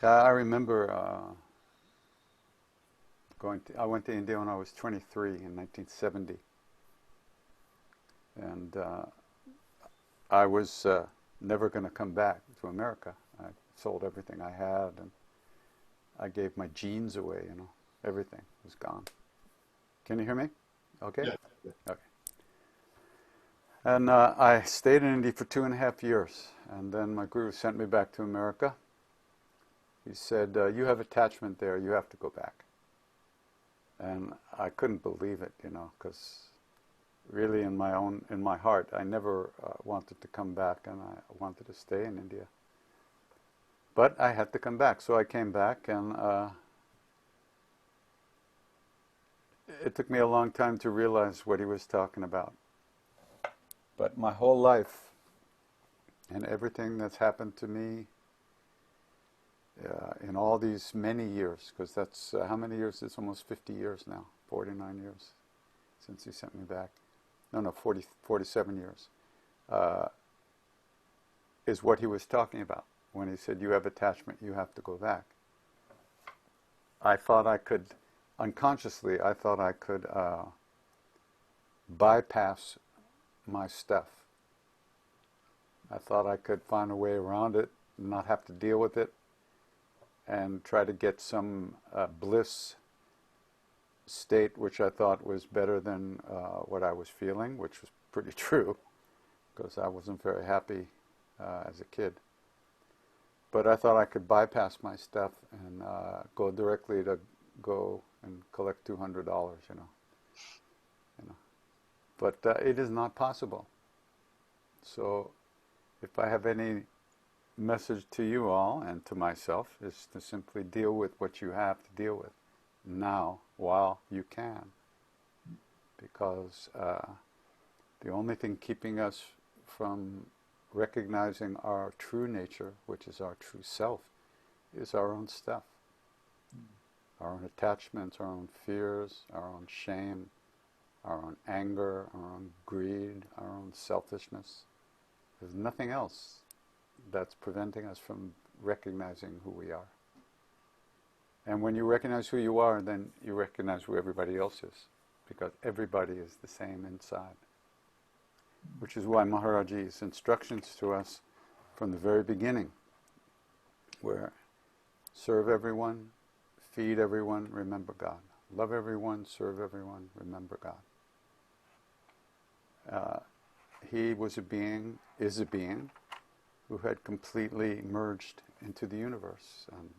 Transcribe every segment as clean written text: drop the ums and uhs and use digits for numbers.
I remember I went to India when I was 23 in 1970, and I was never going to come back to America. I sold everything I had, and I gave my genes away. Everything was gone. Can you hear me? Okay. Yeah. Yeah. Okay. And I stayed in India for 2.5 years, and then my guru sent me back to America. He said, "You have attachment there. You have to go back." And I couldn't believe it, because really in my heart, I never wanted to come back, and I wanted to stay in India. But I had to come back, so I came back, and it took me a long time to realize what he was talking about. But my whole life and everything that's happened to me in all these many years, because that's how many years? It's almost 50 years now, 49 years since he sent me back. No, 47 years, is what he was talking about when he said, "You have attachment, you have to go back." I thought I could, unconsciously, I thought I could bypass my stuff. I thought I could find a way around it, not have to deal with it, and try to get some bliss state, which I thought was better than what I was feeling, which was pretty true, because I wasn't very happy as a kid. But I thought I could bypass my stuff and go directly to go and collect $200, you know. But it is not possible. So if I have any message to you all and to myself, is to simply deal with what you have to deal with now while you can. Because the only thing keeping us from recognizing our true nature, which is our true self, is our own stuff. Our own attachments, our own fears, our own shame, our own anger, our own greed, our own selfishness. There's nothing else that's preventing us from recognizing who we are. And when you recognize who you are, then you recognize who everybody else is, because everybody is the same inside. Which is why Maharaji's instructions to us from the very beginning were serve everyone, feed everyone, remember God. Love everyone, serve everyone, remember God. He was a being, is a being, who had completely merged into the universe and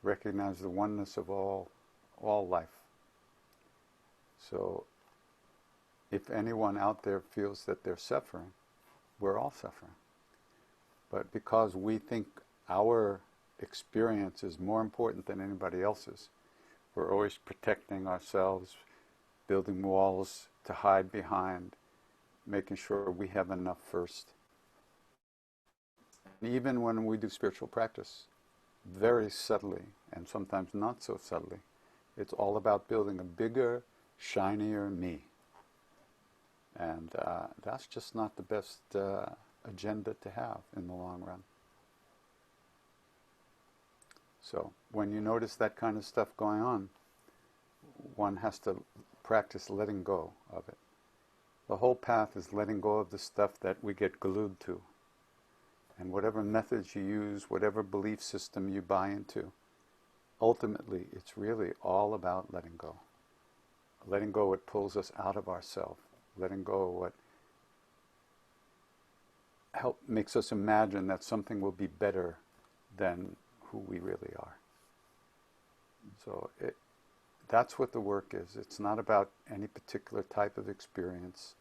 recognized the oneness of all life. So if anyone out there feels that they're suffering, we're all suffering. But because we think our experience is more important than anybody else's, we're always protecting ourselves, building walls to hide behind, making sure we have enough first. And even when we do spiritual practice, very subtly, and sometimes not so subtly, it's all about building a bigger, shinier me. And that's just not the best agenda to have in the long run. So when you notice that kind of stuff going on, one has to practice letting go of it. The whole path is letting go of the stuff that we get glued to. And whatever methods you use, whatever belief system you buy into, ultimately it's really all about letting go. Letting go what pulls us out of ourselves. Letting go what makes us imagine that something will be better than who we really are. So that's what the work is. It's not about any particular type of experience,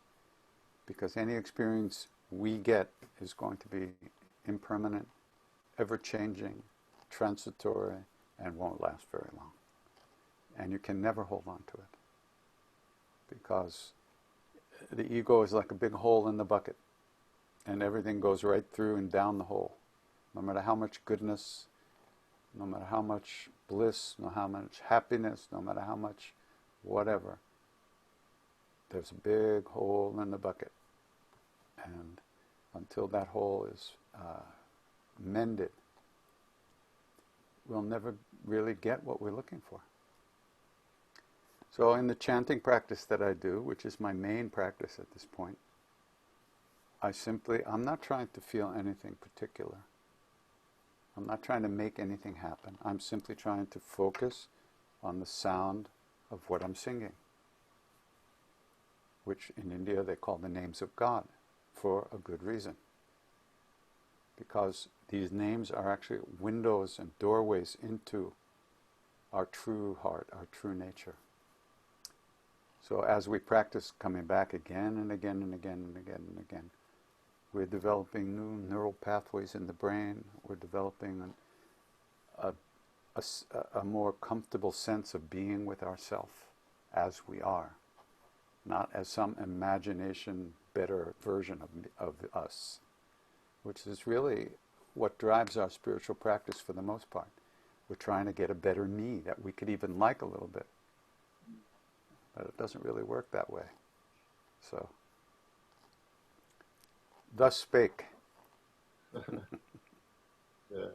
because any experience we get is going to be impermanent, ever-changing, transitory, and won't last very long. And you can never hold on to it, because the ego is like a big hole in the bucket, and everything goes right through and down the hole. No matter how much goodness, no matter how much bliss, no matter how much happiness, no matter how much whatever, there's a big hole in the bucket. And until that hole is mended, we'll never really get what we're looking for. So in the chanting practice that I do, which is my main practice at this point, I'm not trying to feel anything particular. I'm not trying to make anything happen. I'm simply trying to focus on the sound of what I'm singing, which in India they call the names of God, for a good reason. Because these names are actually windows and doorways into our true heart, our true nature. So as we practice coming back again and again and again and again and again, we're developing new neural pathways in the brain. We're developing a more comfortable sense of being with ourselves as we are, not as some imagination better version of us, which is really what drives our spiritual practice for the most part. We're trying to get a better me that we could even like a little bit. But it doesn't really work that way. So, thus spake. Yeah,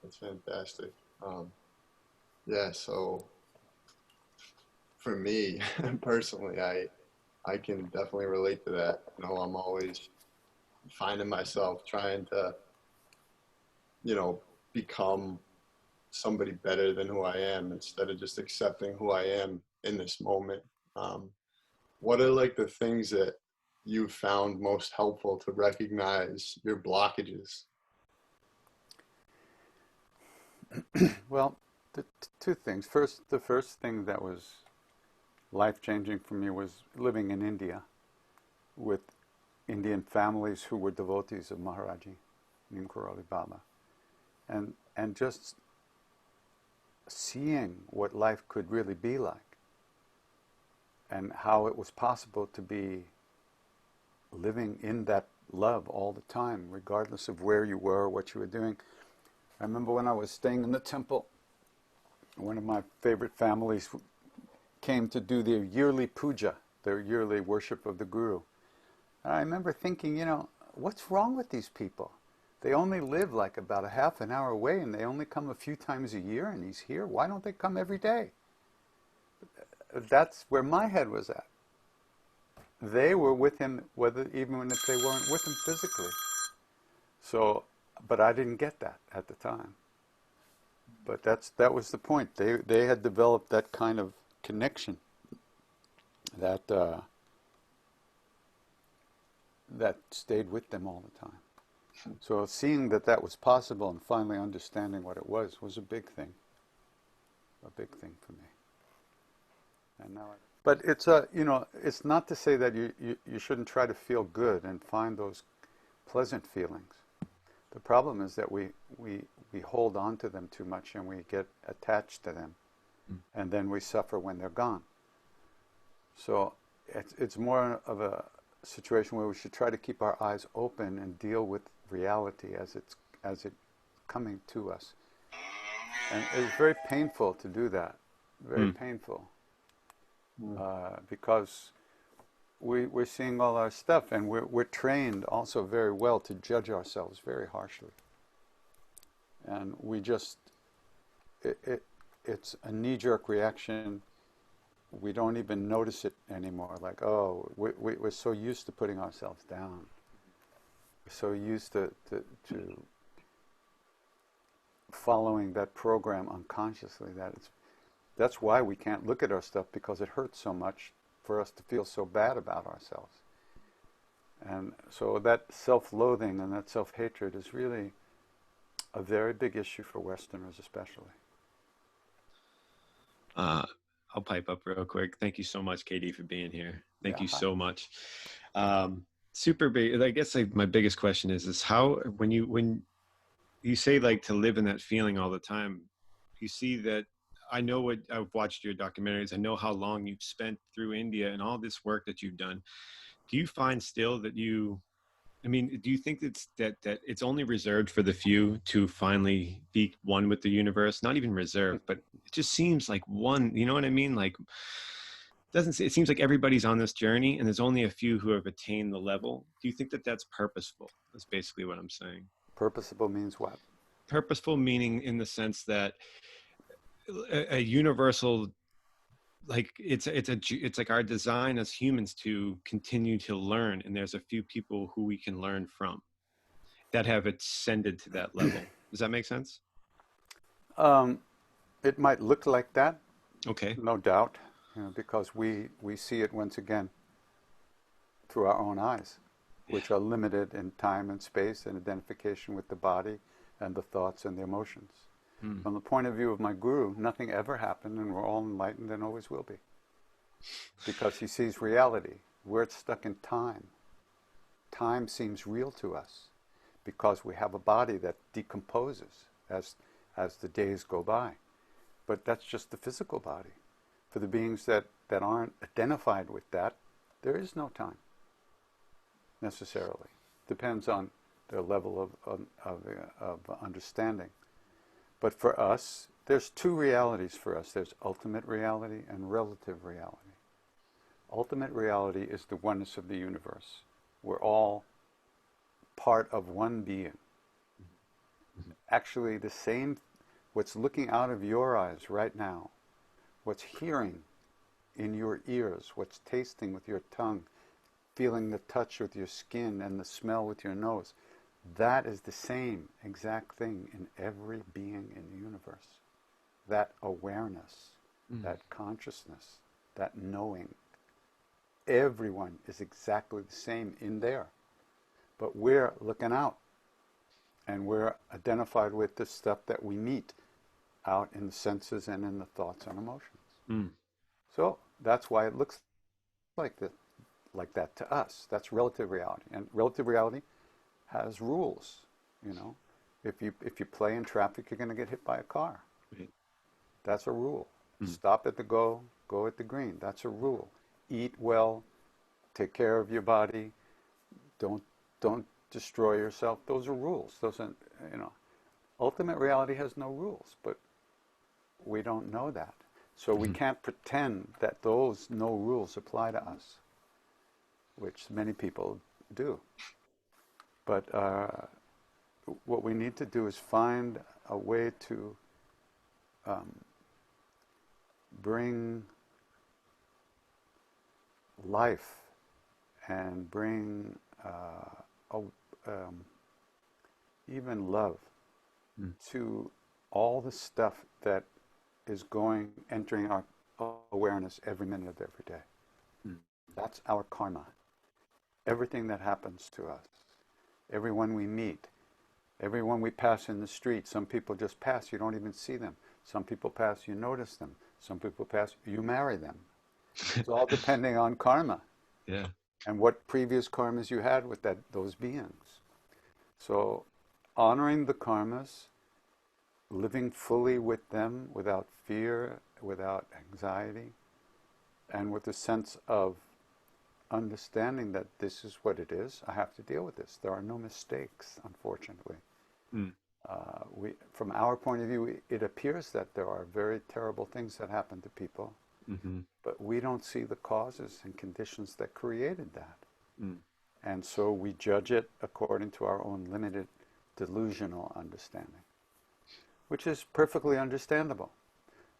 that's fantastic. Yeah, so for me personally, I can definitely relate to that. You know, I'm always finding myself trying to, you know, become somebody better than who I am instead of just accepting who I am in this moment. Um, what are like the things that you found most helpful to recognize your blockages? Well, two things. First, the first thing that was life-changing for me was living in India with Indian families who were devotees of Maharaji, Nimkaroli Baba. And just seeing what life could really be like and how it was possible to be living in that love all the time, regardless of where you were or what you were doing. I remember when I was staying in the temple, one of my favorite families came to do their yearly puja, their yearly worship of the Guru. And I remember thinking, you know, what's wrong with these people? They only live like about a half an hour away and they only come a few times a year and he's here. Why don't they come every day? That's where my head was at. They were with him, even if they weren't with him physically. So, but I didn't get that at the time. But that was the point. They had developed that kind of connection that that stayed with them all the time. So seeing that was possible and finally understanding what it was a big thing. A big thing for me. And now, but it's it's not to say that you shouldn't try to feel good and find those pleasant feelings. The problem is that we hold on to them too much and we get attached to them, and then we suffer when they're gone. So it's more of a situation where we should try to keep our eyes open and deal with reality as it's coming to us. And it's very painful to do that. Very painful. Because we're seeing all our stuff, and we're trained also very well to judge ourselves very harshly. And we just, it's a knee-jerk reaction. We don't even notice it anymore. Like, oh, we're so used to putting ourselves down. We're so used to following that program unconsciously that's why we can't look at our stuff, because it hurts so much for us to feel so bad about ourselves. And so that self-loathing and that self-hatred is really a very big issue for Westerners especially. I'll pipe up real quick. Thank you so much, Katie, for being here. Thank you Hi. so much. Super big. I guess my biggest question is how, when you say like to live in that feeling all the time, you see that, I've watched your documentaries. I know how long you've spent through India and all this work that you've done. Do you find still that do you think that it's only reserved for the few to finally be one with the universe? Not even reserved, but it just seems like one, you know what I mean? Like, it seems like everybody's on this journey and there's only a few who have attained the level. Do you think that that's purposeful? That's basically what I'm saying. Purposeful means what? purposeful meaning in the sense that a universal, like it's like our design as humans to continue to learn, and there's a few people who we can learn from that have ascended to that level. Does that make sense? Um, it might look like that, Okay. no doubt, because we see it once again through our own eyes, which are limited in time and space and identification with the body and the thoughts and the emotions. Mm. From the point of view of my guru, nothing ever happened, and we're all enlightened and always will be, because he sees reality. We're stuck in time. Time seems real to us because we have a body that decomposes as the days go by. But that's just the physical body. For the beings that aren't identified with that, there is no time, necessarily. Depends on their level of understanding. But for us, there's two realities for us. There's ultimate reality and relative reality. Ultimate reality is the oneness of the universe. We're all part of one being. Actually, the same, what's looking out of your eyes right now, what's hearing in your ears, what's tasting with your tongue, feeling the touch with your skin and the smell with your nose, that is the same exact thing in every being in the universe. That awareness, that consciousness, that knowing. Everyone is exactly the same in there. But we're looking out, and we're identified with the stuff that we meet out in the senses and in the thoughts and emotions. So that's why it looks like that to us. That's relative reality. And relative reality has rules. If you play in traffic, you're going to get hit by a car. Right. That's a rule. Stop at the go at the green. That's a rule. Eat well, take care of your body, don't destroy yourself. Those are rules. Those are, ultimate reality has no rules, but we don't know that. So we can't pretend that those no rules apply to us, which many people do. But what we need to do is find a way to bring life and bring even love to all the stuff that is entering our awareness every minute of every day. That's our karma. Everything that happens to us, everyone we meet, everyone we pass in the street. Some people just pass, you don't even see them. Some people pass, you notice them. Some people pass, you marry them. It's all depending on karma. Yeah. And what previous karmas you had with those beings. So honoring the karmas, living fully with them without fear, without anxiety, and with a sense of understanding that this is what it is. I have to deal with this. There are no mistakes, unfortunately. From our point of view, it appears that there are very terrible things that happen to people, but we don't see the causes and conditions that created that. And so we judge it according to our own limited delusional understanding, which is perfectly understandable.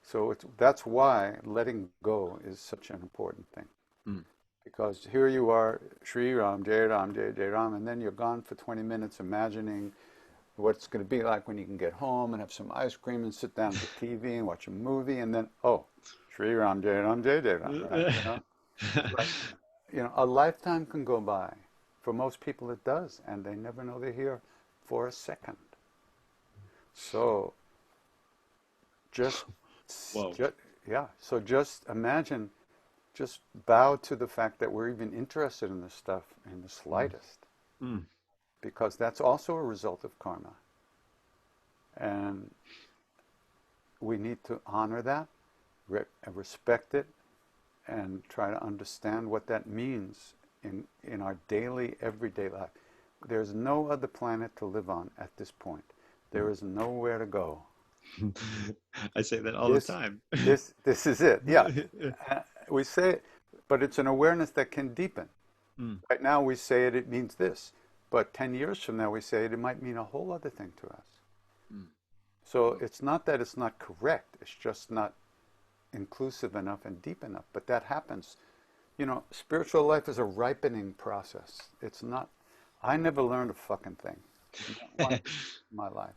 So that's why letting go is such an important thing. Because here you are, Sri Ram, Jai Ram, Jai Jai Ram, and then you're gone for 20 minutes imagining what it's going to be like when you can get home and have some ice cream and sit down with TV and watch a movie, and then, Sri Ram, Jai Ram, Jai Jai Ram. Right? A lifetime can go by. For most people it does, and they never know they're here for a second. So just imagine, just bow to the fact that we're even interested in this stuff in the slightest, because that's also a result of karma. And we need to honor that, respect it, and try to understand what that means in our daily, everyday life. There's no other planet to live on at this point. There is nowhere to go. I say that all the time. This is it. Yeah. We say it, but it's an awareness that can deepen. Right now we say it means this. But 10 years from now we say it might mean a whole other thing to us. So it's not that it's not correct, it's just not inclusive enough and deep enough. But that happens. You know, spiritual life is a ripening process. It's not, I never learned a fucking thing. Not one in my life.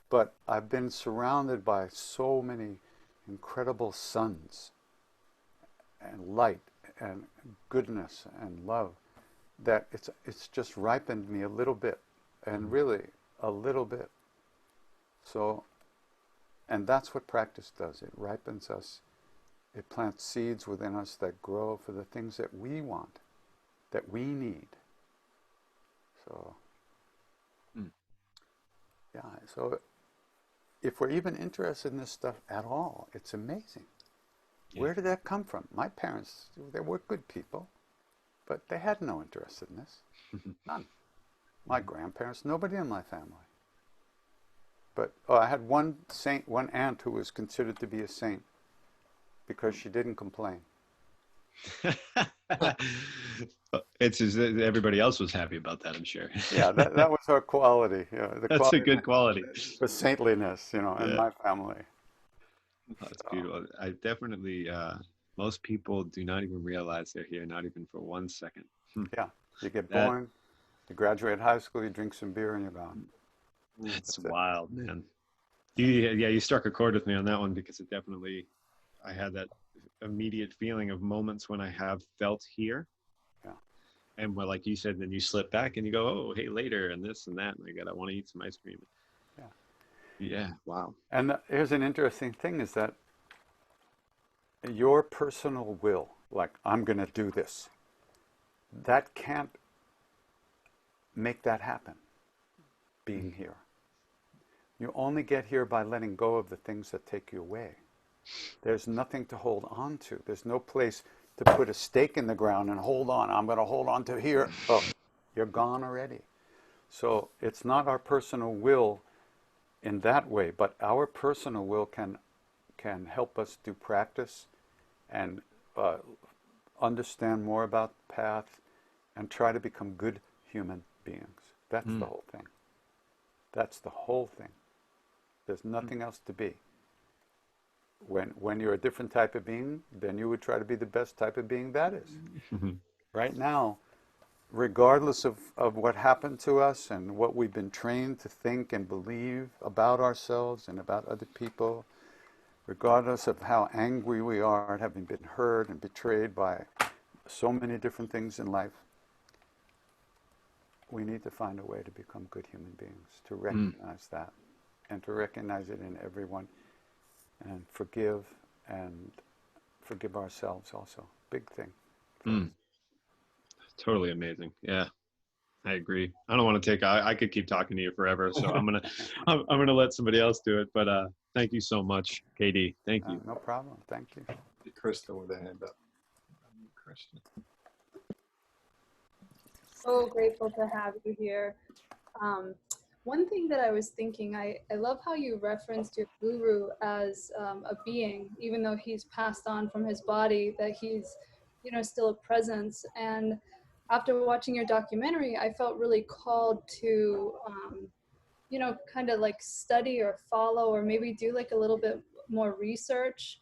But I've been surrounded by so many incredible suns and light and goodness and love that it's just ripened me a little bit, and really a little bit. So, and that's what practice does. It ripens us. It plants seeds within us that grow for the things that we want, that we need. So, yeah. So, if we're even interested in this stuff at all, it's amazing. Yeah. Where did that come from? My parents, they were good people, but they had no interest in this. None. My grandparents, nobody in my family. But I had one saint, one aunt who was considered to be a saint because she didn't complain. It's just that everybody else was happy about that, I'm sure. Yeah, that was our quality. You know, the That's a quality good quality. was saintliness, you know, in Yeah, my family. that's So, beautiful. I definitely, most people do not even realize they're here, not even for 1 second. yeah, you get That born, you graduate high school, you drink some beer, and you're gone. that's That's it. wild, man. You struck a chord with me on that one because it definitely, I had that immediate feeling of moments when I have felt here. Yeah. And well, like you said, then you slip back and you go, oh, hey, later, and this and that, and I want to eat some ice cream. Yeah. Yeah, wow. And here's an interesting thing is that your personal will, like, I'm going to do this, that can't make that happen, being here. You only get here by letting go of the things that take you away. There's nothing to hold on to. There's no place to put a stake in the ground and hold on. I'm going to hold on to here. Oh, you're gone already. So it's not our personal will in that way, but our personal will can help us do practice and understand more about the path and try to become good human beings. That's the whole thing. That's the whole thing. There's nothing else to be. When you're a different type of being, then you would try to be the best type of being that is. Right now, regardless of what happened to us and what we've been trained to think and believe about ourselves and about other people, regardless of how angry we are at having been hurt and betrayed by so many different things in life, we need to find a way to become good human beings, to recognize that, and to recognize it in everyone, and forgive ourselves also. Big thing. Totally amazing. Yeah, I agree. I don't want to take, I could keep talking to you forever. So I'm going to let somebody else do it. But thank you so much, KD. Thank you. No problem. Thank you. Krista with a hand up. Krishna. So grateful to have you here. One thing that I was thinking, I love how you referenced your guru as a being, even though he's passed on from his body, that he's, still a presence. And after watching your documentary, I felt really called to, kind of like study or follow, or maybe do like a little bit more research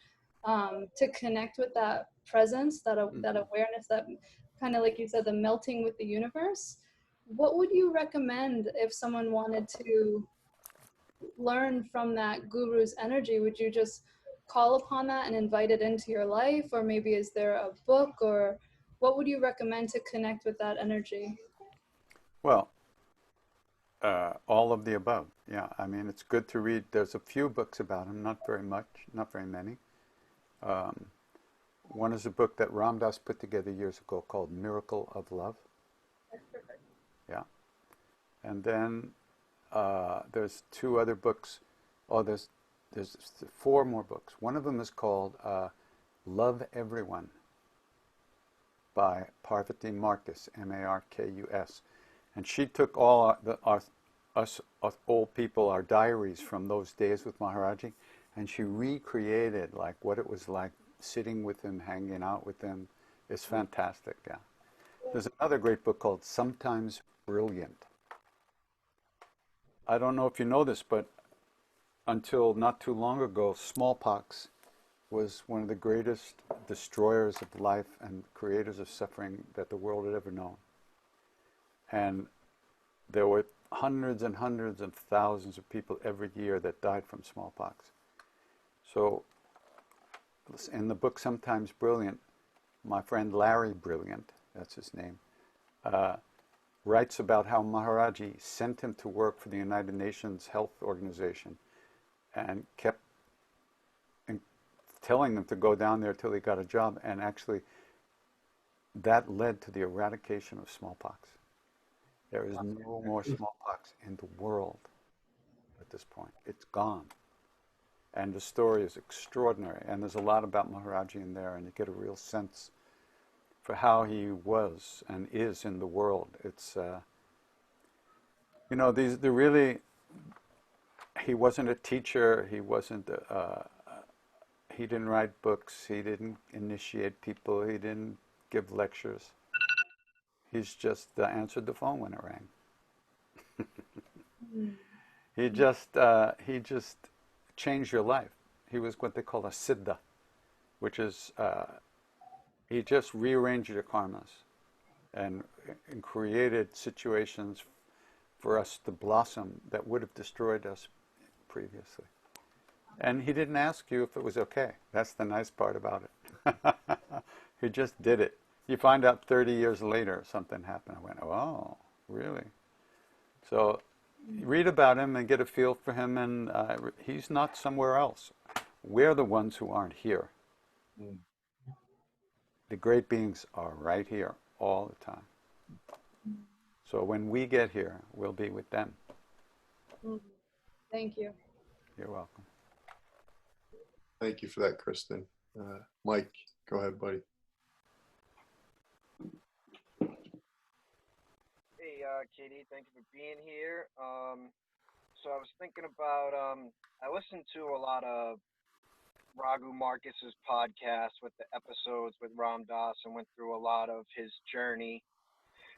to connect with that presence, that awareness, that kind of, like you said, the melting with the universe. What would you recommend if someone wanted to learn from that guru's energy? Would you just call upon that and invite it into your life? Or maybe is there a book, or what would you recommend to connect with that energy? Well, all of the above. Yeah, I mean, it's good to read. There's a few books about him, not very much, not very many. One is a book that Ram Dass put together years ago called Miracle of Love. Yeah. And then there's two other books. Oh, there's 4 more books. One of them is called Love Everyone by Parvati Marcus, Markus. And she took all us old people, our diaries from those days with Maharaji, and she recreated like what it was like sitting with him, hanging out with him. It's fantastic, yeah. There's another great book called Sometimes Brilliant. I don't know if you know this, but until not too long ago, smallpox was one of the greatest destroyers of life and creators of suffering that the world had ever known. And there were hundreds and hundreds of thousands of people every year that died from smallpox. So in the book Sometimes Brilliant, my friend Larry Brilliant, that's his name, writes about how Maharaji sent him to work for the United Nations Health Organization and kept telling them to go down there till he got a job, and actually that led to the eradication of smallpox. There is no more smallpox in the world at this point. It's gone. And the story is extraordinary, and there's a lot about Maharaji in there, and you get a real sense for how he was and is in the world. It's, he wasn't a teacher, he didn't write books, he didn't initiate people, he didn't give lectures. He's just answered the phone when it rang. He just changed your life. He was what they call a siddha, which is, he just rearranged your karmas and created situations for us to blossom that would have destroyed us previously. And he didn't ask you if it was okay. That's the nice part about it. He just did it. You find out 30 years later something happened. I went, oh, really? So read about him and get a feel for him, and he's not somewhere else. We're the ones who aren't here. The great beings are right here all the time. So when we get here, we'll be with them. Thank you. You're welcome. Thank you for that, Kristen. Mike, go ahead, buddy. Hey, Katie, thank you for being here. So I was thinking about, I listened to a lot of Raghu Marcus's podcast with the episodes with Ram Dass and went through a lot of his journey,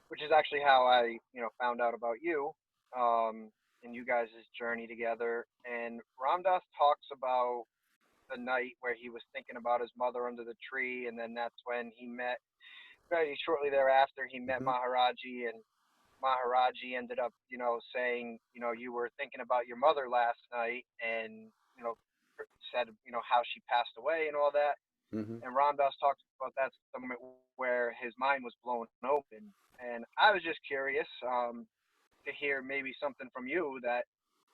which is actually how I, found out about you, and you guys' journey together. And Ram Dass talks about the night where he was thinking about his mother under the tree, and then that's when he met, very shortly thereafter, he met Maharaji, and Maharaji ended up, saying, you were thinking about your mother last night, and, said, how she passed away and all that. And Ram Dass talks about that moment where his mind was blown open. And I was just curious to hear maybe something from you that,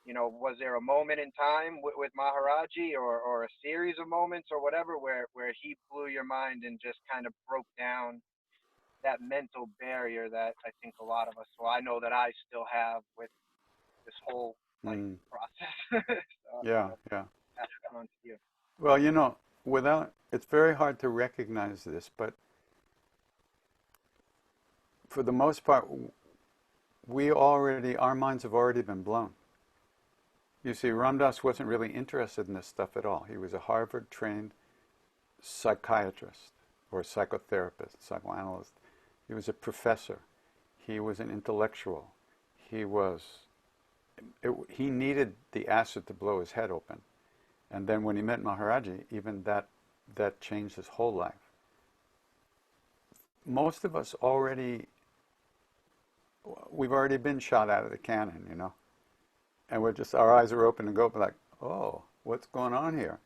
was there a moment in time with Maharaji or a series of moments or whatever where he blew your mind and just kind of broke down that mental barrier that I think a lot of us, well, I know that I still have with this whole process. So, Yeah. pass it on to you. Well, it's very hard to recognize this, but for the most part, our minds have already been blown. You see, Ram Dass wasn't really interested in this stuff at all. He was a Harvard-trained psychiatrist or psychotherapist, psychoanalyst. He was a professor. He was an intellectual. He needed the acid to blow his head open. And then when he met Maharaji, even that changed his whole life. Most of us we've already been shot out of the cannon, and our eyes are open and go like, oh, what's going on here?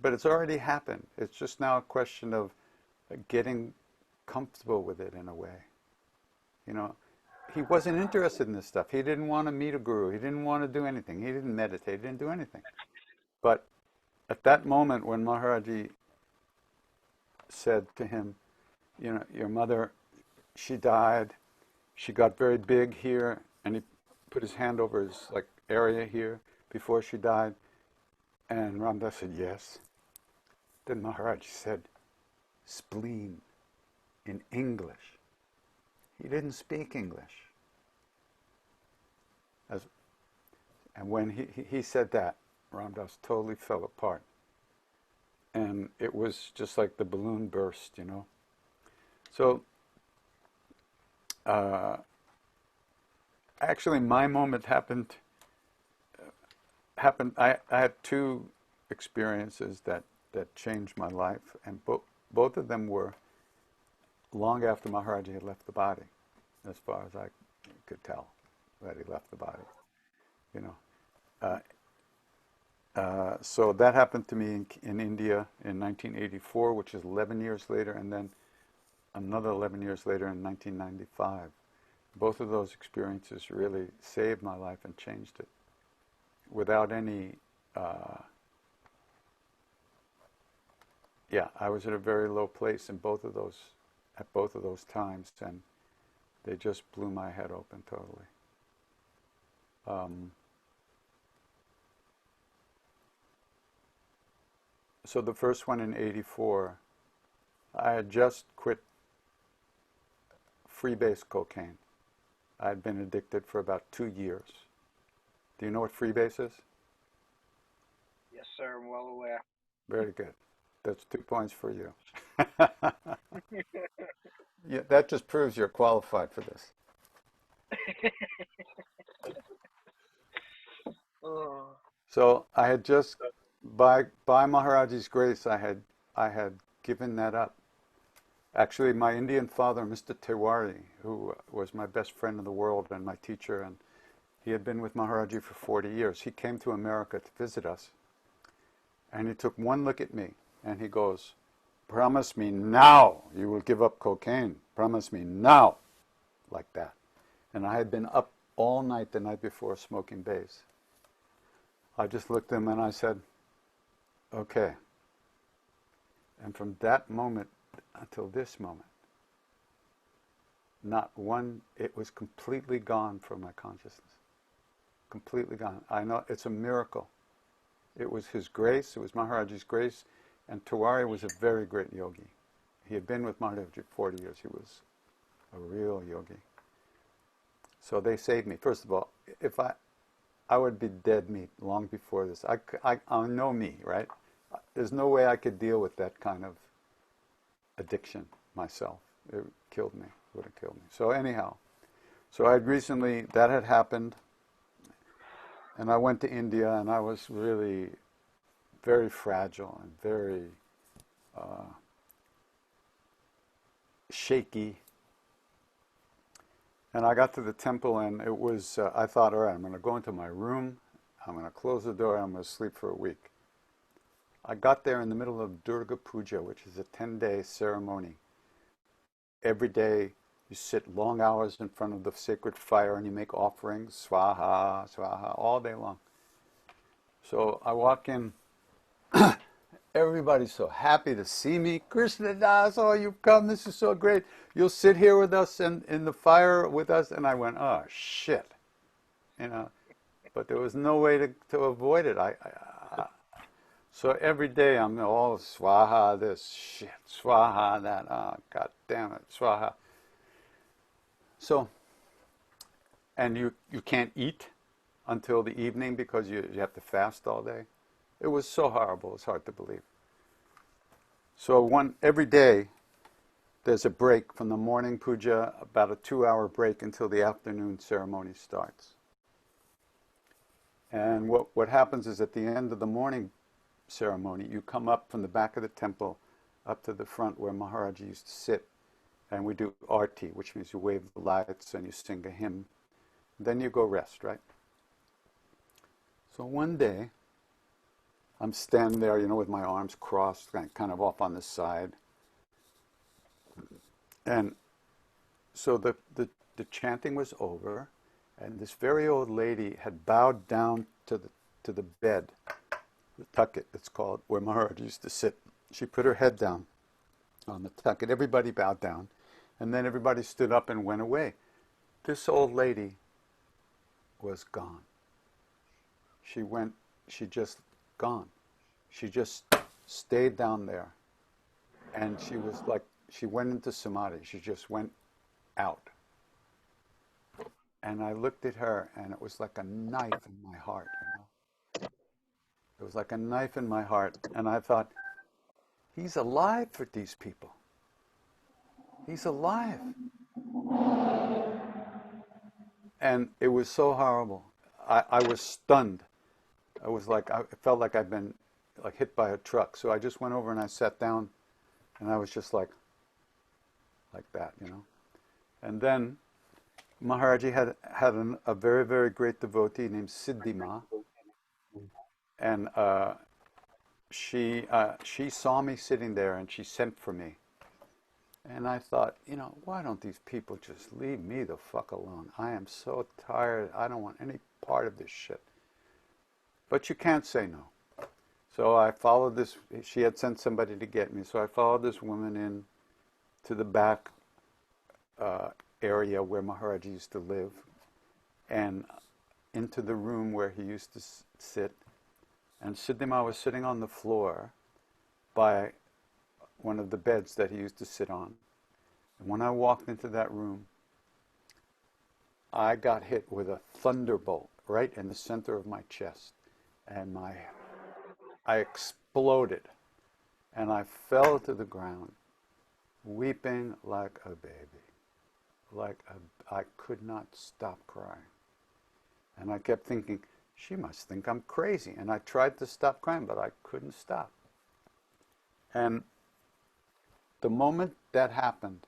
But it's already happened. It's just now a question of getting comfortable with it in a way. He wasn't interested in this stuff. He didn't want to meet a guru. He didn't want to do anything. He didn't meditate. He didn't do anything. But at that moment when Maharaji said to him, your mother, she died. She got very big here, and he put his hand over his area here before she died. And Ram Dass said, yes. Then Maharaji said, spleen in English. He didn't speak English. And when he said that, Ram Dass totally fell apart. And it was just like the balloon burst, So, actually my moment happened happened. I had two experiences that changed my life, and both of them were long after Maharaji had left the body, as far as I could tell that he left the body. You know, so that happened to me in India in 1984, which is 11 years later, and then another 11 years later in 1995. Both of those experiences really saved my life and changed it without any. Yeah, I was at a very low place in both of those, at both of those times, and they just blew my head open totally. So the first one in '84, I had just quit freebase cocaine. I had been addicted for about 2 years. Do you know what freebase is? Yes, sir. I'm well aware. Very good. That's 2 points for you. Yeah, that just proves you're qualified for this. Oh. So I had just, by Maharaji's grace, I had given that up. Actually, my Indian father, Mr. Tewari, who was my best friend in the world and my teacher, and he had been with Maharaji for 40 years. He came to America to visit us, and he took one look at me, and he goes, "Promise me now you will give up cocaine. Promise me now," like that. And I had been up all night the night before smoking base. I just looked at him and I said, "Okay." And from that moment until this moment, not one, it was completely gone from my consciousness. Completely gone. I know it's a miracle. It was his grace, it was Maharaji's grace, and Tewari was a very great yogi. He had been with Maharaji for 40 years. He was a real yogi. So they saved me. First of all, if I would be dead meat long before this. I know me, right? There's no way I could deal with that kind of addiction myself. It killed me. It would have killed me. So anyhow, so I'd recently, that had happened, and I went to India, and I was really very fragile and very shaky. And I got to the temple, and it was, I thought, all right, I'm going to go into my room, I'm going to close the door, I'm going to sleep for a week. I got there in the middle of Durga Puja, which is a 10-day ceremony. Every day you sit long hours in front of the sacred fire and you make offerings, swaha, swaha, all day long. So I walk in, everybody's so happy to see me. Krishna Das, oh, you've come, this is so great. You'll sit here with us in the fire with us. And I went, oh, shit. You know, but there was no way to avoid it. So every day I'm all swaha this, shit, swaha that, oh, god damn it, swaha. So, and you can't eat until the evening because you have to fast all day. It was so horrible, it's hard to believe. So every day there's a break from the morning puja, about a 2-hour break until the afternoon ceremony starts. And what happens is at the end of the morning ceremony, you come up from the back of the temple up to the front where Maharaji used to sit, and we do arti, which means you wave the lights and you sing a hymn. Then you go rest, right? So one day, I'm standing there, you know, with my arms crossed, kind of off on the side. And so the chanting was over, and this very old lady had bowed down to the bed, the tucket it's called, where Maharaj used to sit. She put her head down on the tucket. Everybody bowed down, and then everybody stood up and went away. This old lady was gone. She just gone. She just stayed down there, and she was like, she went into samadhi. She just went out. And I looked at her, and it was like a knife in my heart, you know. It was like a knife in my heart, and I thought, he's alive for these people. He's alive. And it was so horrible. I was stunned. I was like, it felt like I'd been like hit by a truck. So I just went over and I sat down, and I was just like that, you know. And then Maharaji had a very, very great devotee named Siddhima, and she saw me sitting there, and she sent for me. And I thought, you know, why don't these people just leave me the fuck alone? I am so tired. I don't want any part of this shit. But you can't say no. So I followed this. She had sent somebody to get me. So I followed this woman in to the back area where Maharaj used to live, and into the room where he used to sit. And Siddhima was sitting on the floor by one of the beds that he used to sit on. And when I walked into that room, I got hit with a thunderbolt right in the center of my chest, and I exploded, and I fell to the ground, weeping like a baby. I could not stop crying. And I kept thinking, she must think I'm crazy. And I tried to stop crying, but I couldn't stop. And the moment that happened,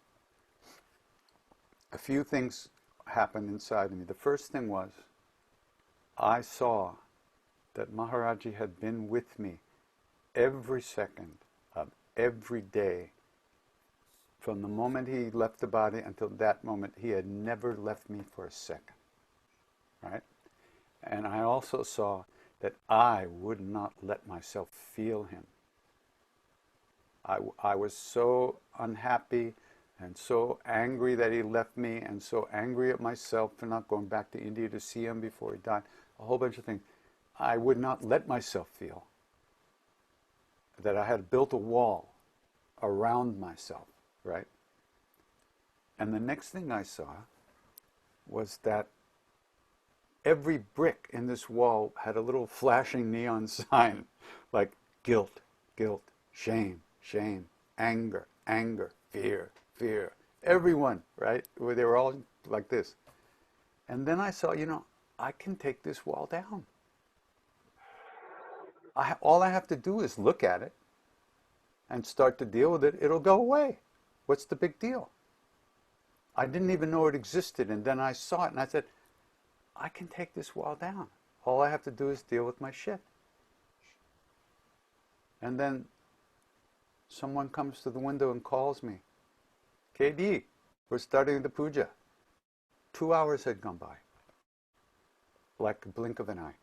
a few things happened inside of me. The first thing was, I saw that Maharaji had been with me every second of every day. From the moment he left the body until that moment, he had never left me for a second. Right? And I also saw that I would not let myself feel him. I was so unhappy and so angry that he left me, and so angry at myself for not going back to India to see him before he died. A whole bunch of things. I would not let myself feel that I had built a wall around myself, right? And the next thing I saw was that every brick in this wall had a little flashing neon sign like guilt, guilt, shame, shame, anger, anger, fear, fear. Everyone, right? They were all like this. And then I saw, you know, I can take this wall down. All I have to do is look at it and start to deal with it. It'll go away. What's the big deal? I didn't even know it existed, and then I saw it, and I said, I can take this wall down. All I have to do is deal with my shit. And then someone comes to the window and calls me. KD, we're starting the puja. 2 hours had gone by, like a blink of an eye.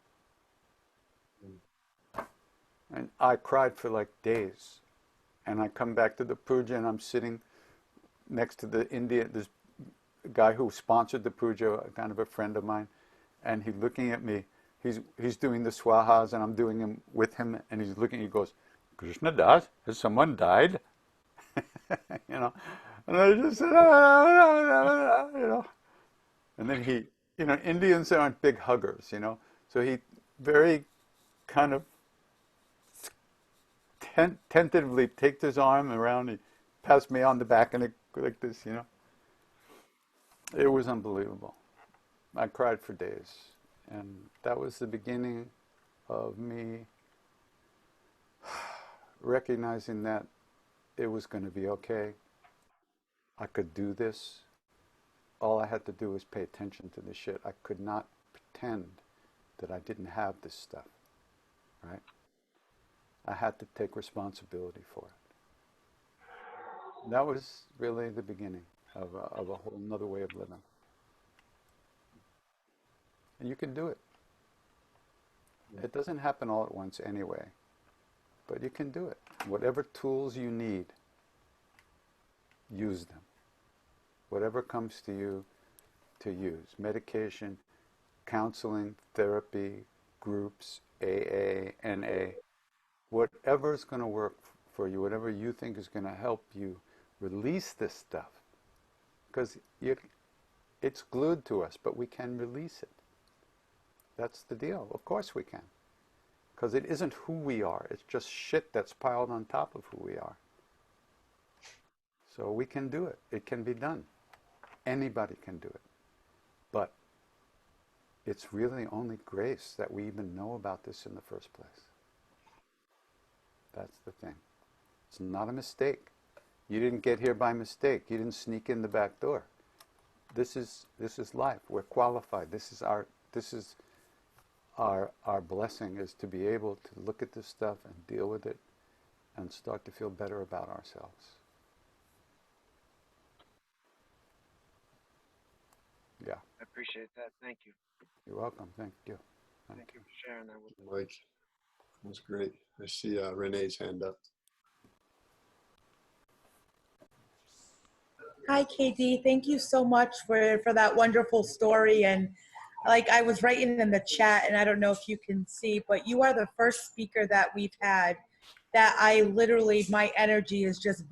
And I cried for like days. And I come back to the puja, and I'm sitting next to this guy who sponsored the puja, kind of a friend of mine, and he's looking at me. He's doing the swahas, and I'm doing them with him, and he's looking. He goes, "Krishna Das, has someone died?" You know, and I just said, you know, and then he, you know, Indians aren't big huggers, you know, so he very kind of tentatively takes his arm around, he passed me on the back, and like this, you know. It was unbelievable. I cried for days, and that was the beginning of me recognizing that it was going to be okay. I could do this. All I had to do was pay attention to the shit. I could not pretend that I didn't have this stuff, right? I had to take responsibility for it. That was really the beginning of a whole nother way of living. And you can do it. It doesn't happen all at once anyway, but you can do it. Whatever tools you need, use them. Whatever comes to you to use. Medication, counseling, therapy, groups, AA, NA, whatever's going to work for you, whatever you think is going to help you release this stuff. Because it's glued to us, but we can release it. That's the deal. Of course we can. Because it isn't who we are. It's just shit that's piled on top of who we are. So we can do it. It can be done. Anybody can do it. But it's really only grace that we even know about this in the first place. That's the thing. It's not a mistake. You didn't get here by mistake. You didn't sneak in the back door. This is life. We're qualified. This is our blessing, is to be able to look at this stuff and deal with it and start to feel better about ourselves. Yeah. I appreciate that. Thank you. You're welcome. Thank you. Thank you for sharing that with me. Mike, that was great. I see Renee's hand up. Hi, KD. Thank you so much for that wonderful story. And like I was writing in the chat, and I don't know if you can see, but you are the first speaker that we've had that I literally, my energy is just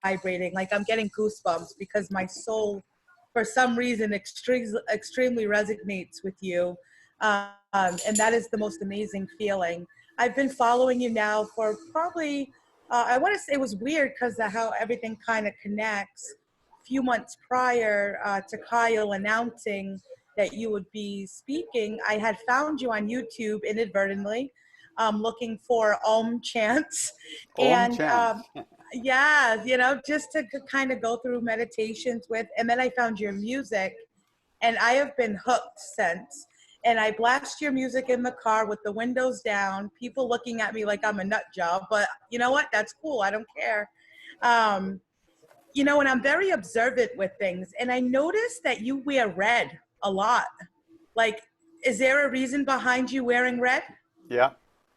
vibrating. Like I'm getting goosebumps because my soul, for some reason, extremely resonates with you. And that is the most amazing feeling. I've been following you now for probably, I want to say it was weird because of how everything kind of connects. Few months prior to Kyle announcing that you would be speaking, I had found you on YouTube inadvertently, looking for Om chants. Om And chants. yeah, you know, just to kind of go through meditations with, and then I found your music, and I have been hooked since. And I blast your music in the car with the windows down, people looking at me like I'm a nut job, but you know what? That's cool. I don't care. You know, and I'm very observant with things. And I noticed that you wear red a lot. Like, is there a reason behind you wearing red? Yeah,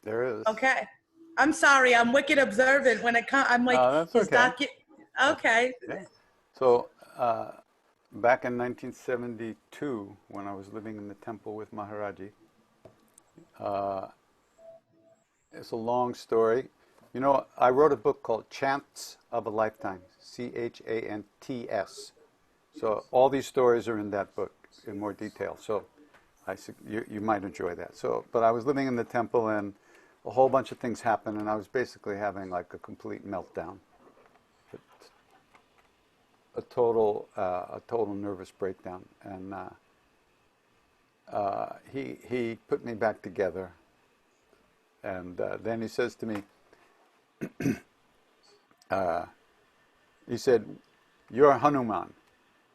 there is. Okay. I'm sorry. I'm wicked observant when it comes. I'm like, That's okay. Okay. Yeah. So back in 1972, when I was living in the temple with Maharaji, it's a long story. You know, I wrote a book called Chants of a Lifetime, Chants. So all these stories are in that book in more detail. So you might enjoy that. So, but I was living in the temple, and a whole bunch of things happened, and I was basically having like a complete meltdown, a total nervous breakdown. And he put me back together, and then he says to me, he said, "You're Hanuman.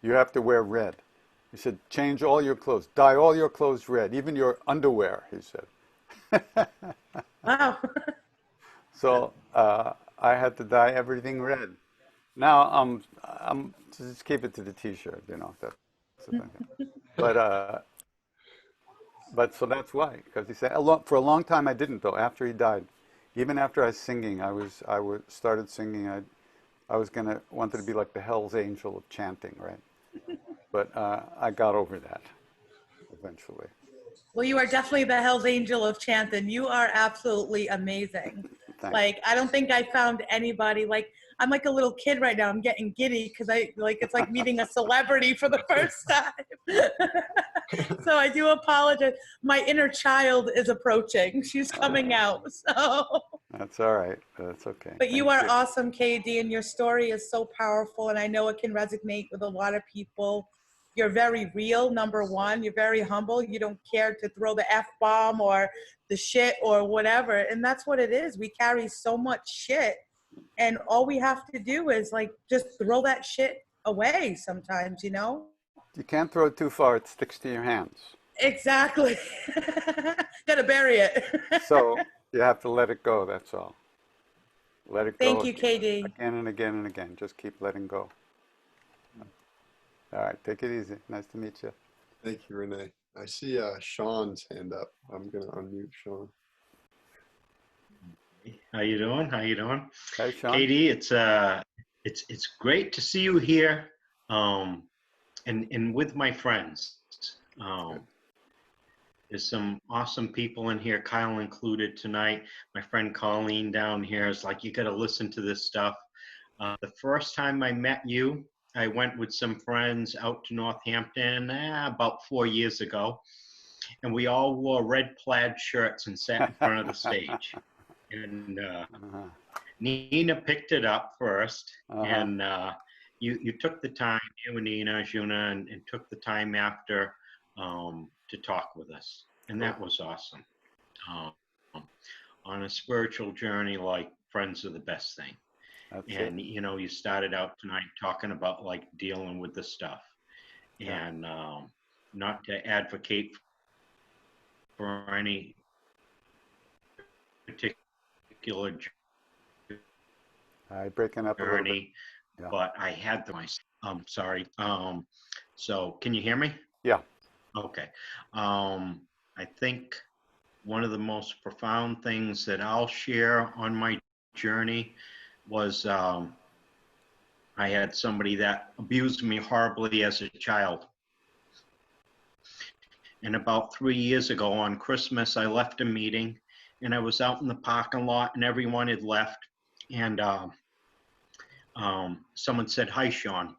You have to wear red." He said, "Change all your clothes, dye all your clothes red, even your underwear," he said. Wow. So I had to dye everything red. Now I'm just keep it to the T-shirt, you know. That's the thing. But so that's why, because he said for a long time I didn't, though. After he died, even after I was singing, started singing. I was wanted to be like the Hell's Angel of chanting, right? But I got over that eventually. Well, you are definitely the Hell's Angel of chanting. You are absolutely amazing. Thanks. Like, I don't think I found anybody like, I'm like a little kid right now. I'm getting giddy because it's like meeting a celebrity for the first time. So I do apologize. My inner child is approaching. She's coming out. So. That's all right. That's okay. But you Thank are awesome, KD, and your story is so powerful, and I know it can resonate with a lot of people. You're very real, number one. You're very humble. You don't care to throw the F-bomb or the shit or whatever, and that's what it is. We carry so much shit, and all we have to do is, like, just throw that shit away sometimes, you know? You can't throw it too far. It sticks to your hands. Exactly. Gotta bury it. So you have to let it go, that's all. Let it go. Thank you, KD. Again and again and again. Just keep letting go. All right, take it easy. Nice to meet you. Thank you, Renee. I see Sean's hand up. I'm going to unmute Sean. How you doing? How you doing? Hey, Sean. Katie, it's great to see you here, and with my friends. There's some awesome people in here, Kyle included tonight. My friend Colleen down here is like, you got to listen to this stuff. The first time I met you, I went with some friends out to Northampton about 4 years ago, and we all wore red plaid shirts and sat in front of the stage. And Nina picked it up first, and you took the time, you and Nina, Juna, and took the time after to talk with us, and that was awesome. Um, on a spiritual journey, like friends are the best thing. That's it. And you started out tonight talking about like dealing with the stuff, Yeah. and not to advocate for any particular I breaking up a little bit. journey, Yeah. but I had the sorry. So can you hear me? Yeah. Okay. I think one of the most profound things that I'll share on my journey was I had somebody that abused me horribly as a child. And about 3 years ago on Christmas, I left a meeting and I was out in the parking lot and everyone had left. And someone said, "Hi, Sean."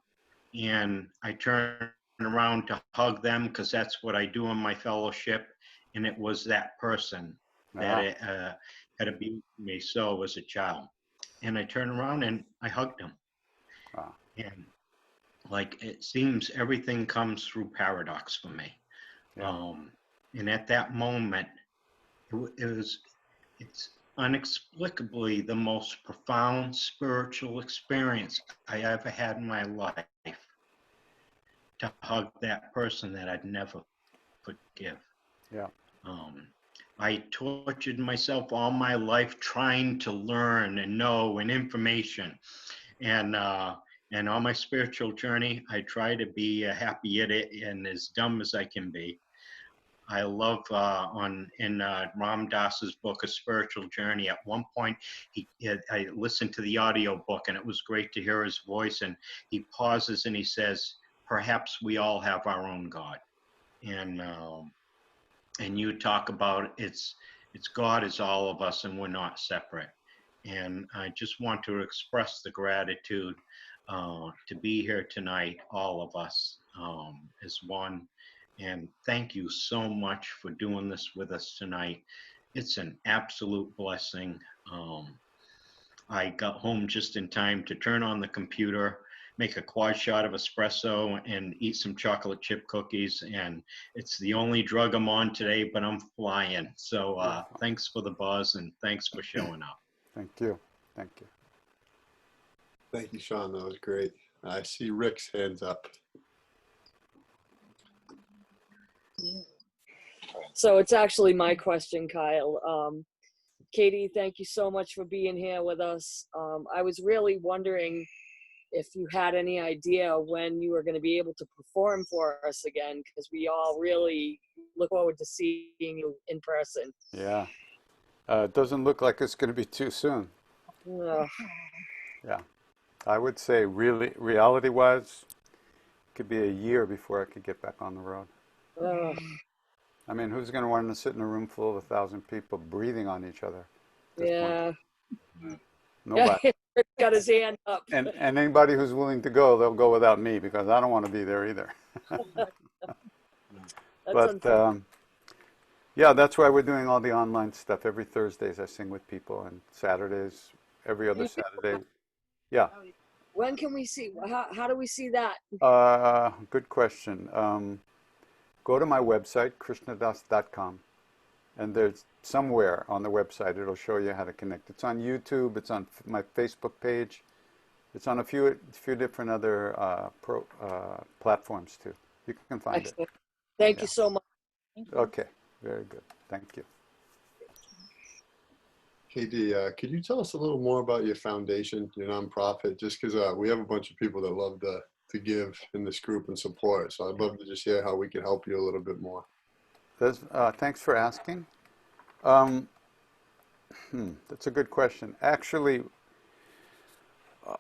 And I turned around to hug them because that's what I do in my fellowship. And it was that person that had abused me so as a child. And I turned around and I hugged him. Wow. And like it seems everything comes through paradox for me. Yeah. And at that moment, it's inexplicably the most profound spiritual experience I ever had in my life, to hug that person that I'd never forgive. Yeah. I tortured myself all my life trying to learn and know and information. And on my spiritual journey, I try to be a happy idiot and as dumb as I can be. I love in Ram Dass's book, A Spiritual Journey. At one point, I listened to the audio book, and it was great to hear his voice. And he pauses and he says, "Perhaps we all have our own God." And you talk about it's God is all of us, and we're not separate. And I just want to express the gratitude to be here tonight, all of us as one. And thank you so much for doing this with us tonight. It's an absolute blessing. I got home just in time to turn on the computer, make a quad shot of espresso, and eat some chocolate chip cookies. And it's the only drug I'm on today, but I'm flying. So thanks for the buzz and thanks for showing up. Thank you. Thank you. Thank you, Sean. That was great. I see Rick's hands up. So it's actually my question, Kyle. Katie, thank you so much for being here with us. I was really wondering if you had any idea when you were going to be able to perform for us again, because we all really look forward to seeing you in person. Yeah. It doesn't look like it's going to be too soon. Ugh. Yeah. I would say really, reality-wise, it could be a year before I could get back on the road. Ugh. I mean, who's going to want to sit in a room full of 1,000 people breathing on each other? Yeah. Nobody. Rick got his hand up. And anybody who's willing to go, they'll go without me because I don't want to be there either. But yeah, that's why we're doing all the online stuff. Every Thursdays I sing with people, and Saturdays, every other Saturday. Yeah. When can we see? How do we see that? Good question. Go to my website, krishnadas.com, and there's somewhere on the website it'll show you how to connect. It's on YouTube. It's on my Facebook page. It's on a few different other platforms too. You can find Excellent. it. Thank you so much. Okay, very good. Thank you. KD, could you tell us a little more about your foundation, your nonprofit? Just because we have a bunch of people that love to give in this group and support. So I'd love to just hear how we can help you a little bit more. Thanks for asking. That's a good question. Actually,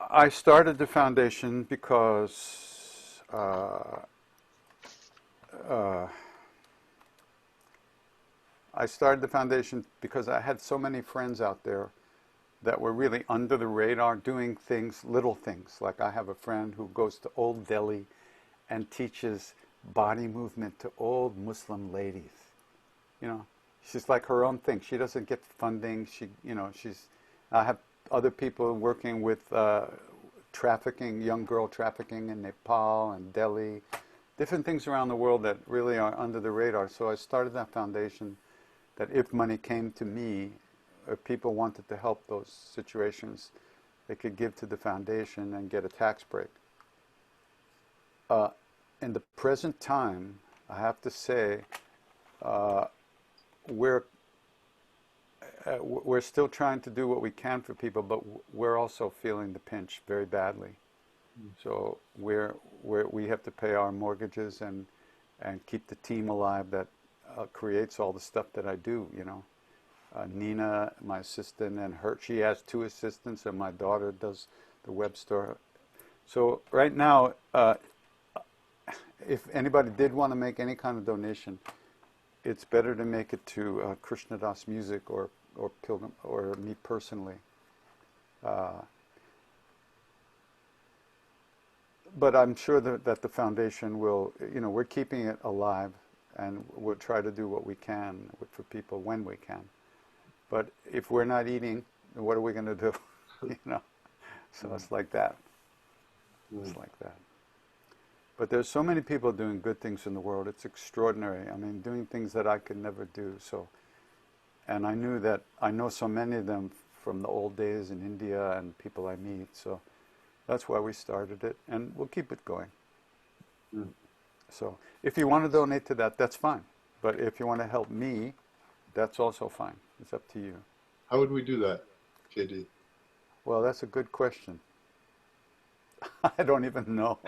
I started the foundation because I had so many friends out there that were really under the radar doing things, little things. Like I have a friend who goes to Old Delhi and teaches body movement to old Muslim ladies. You know, she's like her own thing. She doesn't get funding. I have other people working with trafficking, young girl trafficking in Nepal and Delhi. different things around the world that really are under the radar. So I started that foundation that if money came to me, if people wanted to help those situations, they could give to the foundation and get a tax break. In the present time, I have to say, we're we're still trying to do what we can for people, but we're also feeling the pinch very badly. So we have to pay our mortgages and keep the team alive that creates all the stuff that I do. You know, Nina, my assistant, and she has 2 assistants, and my daughter does the web store. So right now, if anybody did want to make any kind of donation, it's better to make it to Krishna Das Music or Pilgrim or me personally. But I'm sure that the foundation will, you know, we're keeping it alive, and we'll try to do what we can for people when we can. But if we're not eating, what are we going to do? You know, so it's like that. It's like that. But there's so many people doing good things in the world. It's extraordinary. I mean, doing things that I could never do. So, and I know so many of them from the old days in India and people I meet. So that's why we started it, and we'll keep it going. So if you want to donate to that, that's fine. But if you want to help me, that's also fine. It's up to you. How would we do that, KD? Well, that's a good question. I don't even know.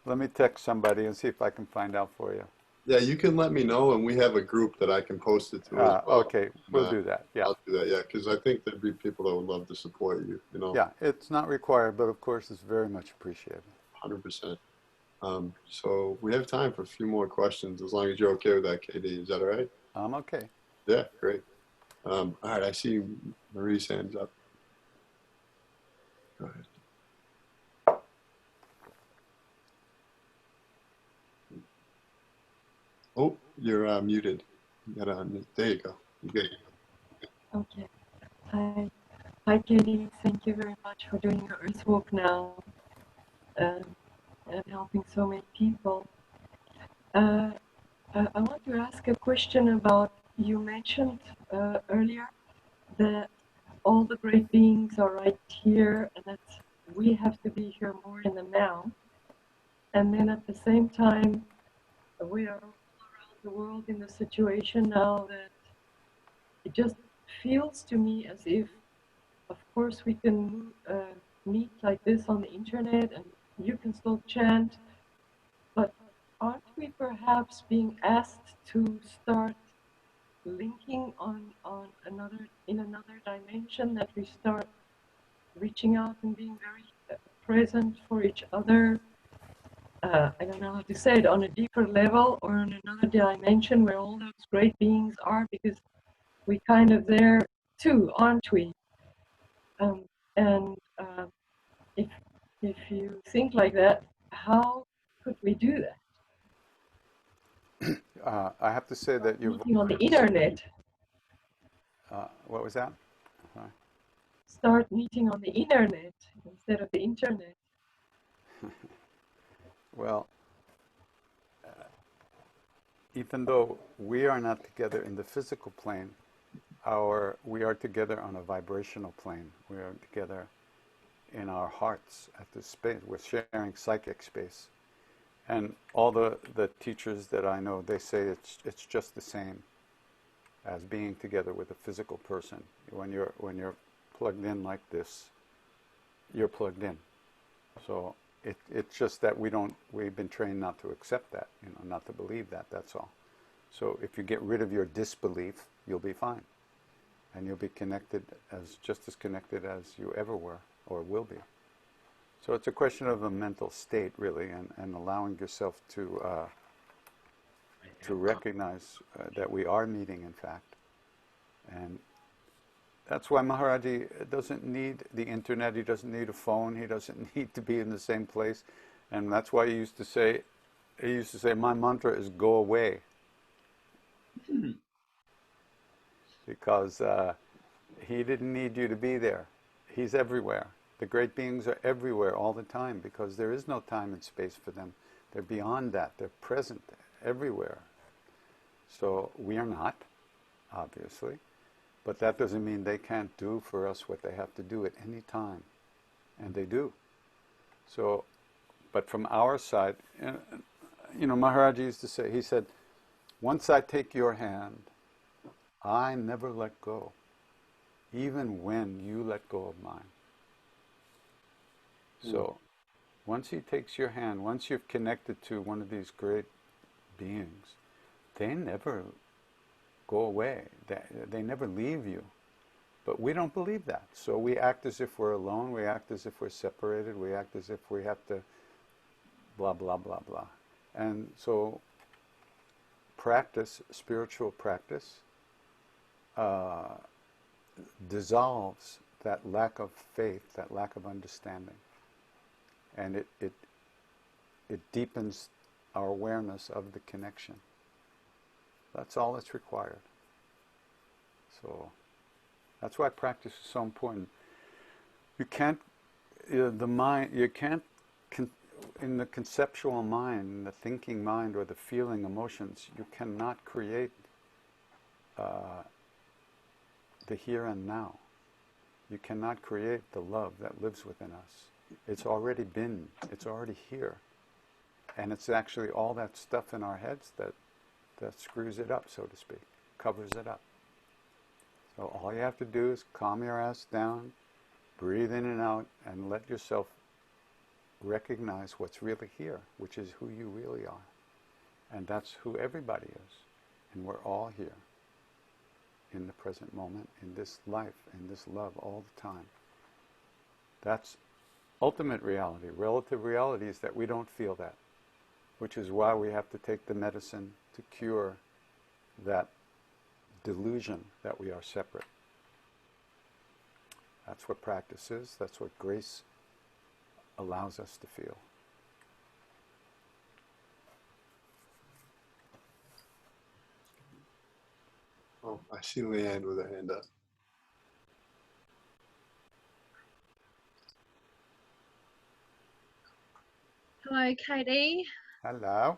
Let me text somebody and see if I can find out for you. Yeah, you can let me know, and we have a group that I can post it to as well. Okay, we'll do that. Yeah. I'll do that, yeah, because I think there'd be people that would love to support you, you know. Yeah, it's not required, but of course it's very much appreciated. 100%. So we have time for a few more questions, as long as you're okay with that, KD. Is that all right? I'm okay. Yeah, great. All right, I see Marie's hand's up. Go ahead. Oh, you're muted. You gotta unmute. There you go. You're good. Okay. Hi, Katie. Thank you very much for doing your Earth Walk now and helping so many people. I want to ask a question about, you mentioned earlier that all the great beings are right here and that we have to be here more in the now. And then at the same time, we are the world in the situation now that it just feels to me as if, of course, we can meet like this on the internet and you can still chant, but aren't we perhaps being asked to start linking in another dimension, that we start reaching out and being very present for each other? I don't know how to say it, on a deeper level or on another dimension where all those great beings are, because we're kind of there too, aren't we? And if you think like that, how could we do that? I have to say that you're meeting on the internet. what was that? Start meeting on the internet instead of the internet. Well, even though we are not together in the physical plane, we are together on a vibrational plane. We are together in our hearts at this space. We're sharing psychic space. And all the teachers that I know, they say it's just the same as being together with a physical person. When you're plugged in like this, you're plugged in. So it's just that we've been trained not to accept that, you know, not to believe that, that's all. So if you get rid of your disbelief, you'll be fine. And you'll be connected, just as connected as you ever were or will be. So it's a question of a mental state, really, and allowing yourself to recognize that we are meeting, in fact. And that's why Maharaji doesn't need the internet, he doesn't need a phone, he doesn't need to be in the same place. And that's why he used to say, my mantra is go away. Because he didn't need you to be there. He's everywhere. The great beings are everywhere all the time because there is no time and space for them. They're beyond that. They're present everywhere. So we are not, obviously. But that doesn't mean they can't do for us what they have to do at any time. And they do. So, but from our side, you know, Maharaji used to say, he said, once I take your hand, I never let go, even when you let go of mine. So, once he takes your hand, once you've connected to one of these great beings, they never go away. They never leave you. But we don't believe that. So we act as if we're alone. We act as if we're separated. We act as if we have to blah, blah, blah, blah. And so practice, spiritual practice, dissolves that lack of faith, that lack of understanding. And it deepens our awareness of the connection. That's all that's required. So that's why practice is so important. You can't, the mind, you can't, in the conceptual mind, in the thinking mind or the feeling emotions, you cannot create the here and now. You cannot create the love that lives within us. It's already been, it's already here. And it's actually all that stuff in our heads that screws it up, so to speak, covers it up. So all you have to do is calm your ass down, breathe in and out, and let yourself recognize what's really here, which is who you really are. And that's who everybody is. And we're all here in the present moment, in this life, in this love all the time. That's ultimate reality. Relative reality is that we don't feel that, which is why we have to take the medicine to cure that delusion that we are separate. That's what practice is. That's what grace allows us to feel. Oh, I see Leanne with her hand up. Hello, Katie. Hello.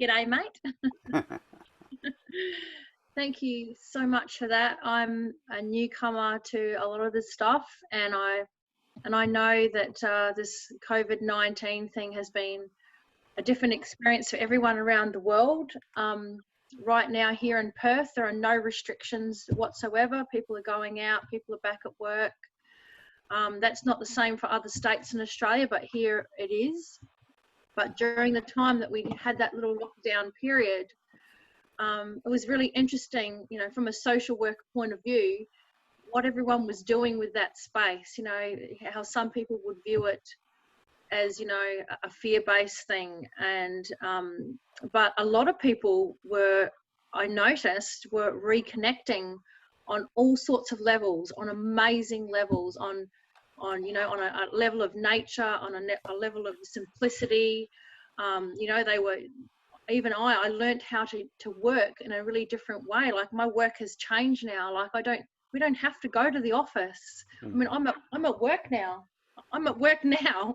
G'day, mate. Thank you so much for that. I'm a newcomer to a lot of this stuff, and I know that this COVID-19 thing has been a different experience for everyone around the world. Right now here in Perth, there are no restrictions whatsoever. People are going out, people are back at work. That's not the same for other states in Australia, but here it is. But during the time that we had that little lockdown period, it was really interesting, you know, from a social worker point of view, what everyone was doing with that space, you know, how some people would view it as, you know, a fear-based thing. And, but a lot of people were, I noticed, were reconnecting on all sorts of levels, on amazing levels, on you know, on a level of nature, on a level of simplicity. You know, they were, even I learned how to work in a really different way. Like my work has changed now. Like we don't have to go to the office. I mean, I'm at work now. I'm at work now.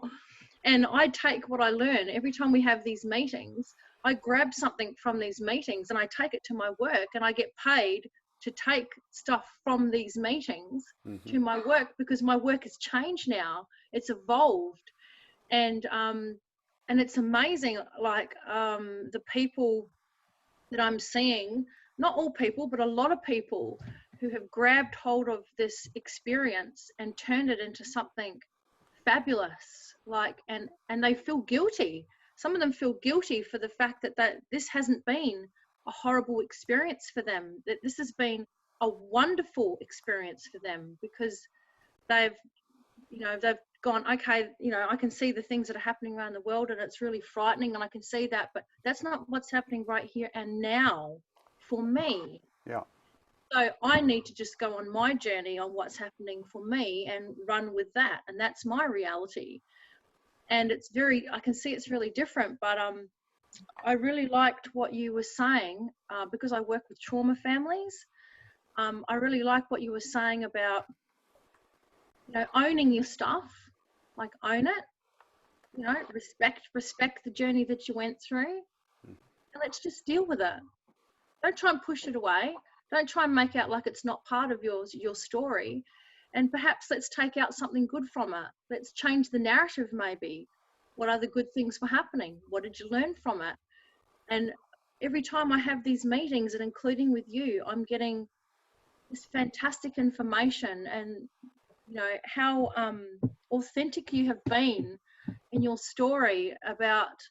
And I take what I learn every time we have these meetings. I grab something from these meetings and I take it to my work, and I get paid to take stuff from these meetings to my work, because my work has changed now. It's evolved. And it's amazing, like the people that I'm seeing, not all people, but a lot of people who have grabbed hold of this experience and turned it into something fabulous, like, and they feel guilty. Some of them feel guilty for the fact that this hasn't been a horrible experience for them, that this has been a wonderful experience for them, because they've, you know, they've gone, okay, you know, I can see the things that are happening around the world and it's really frightening and I can see that, but that's not what's happening right here and now for me. Yeah. So I need to just go on my journey on what's happening for me and run with that. And that's my reality. And it's very, I can see it's really different, but I really liked what you were saying, because I work with trauma families. I really like what you were saying about, owning your stuff, like own it, respect the journey that you went through, and let's just deal with it. Don't try and push it away. Don't try and make out like it's not part of your story. And perhaps let's take out something good from it. Let's change the narrative maybe. What other good things were happening? What did you learn from it? And every time I have these meetings, and including with you, I'm getting this fantastic information, and how authentic you have been in your story about,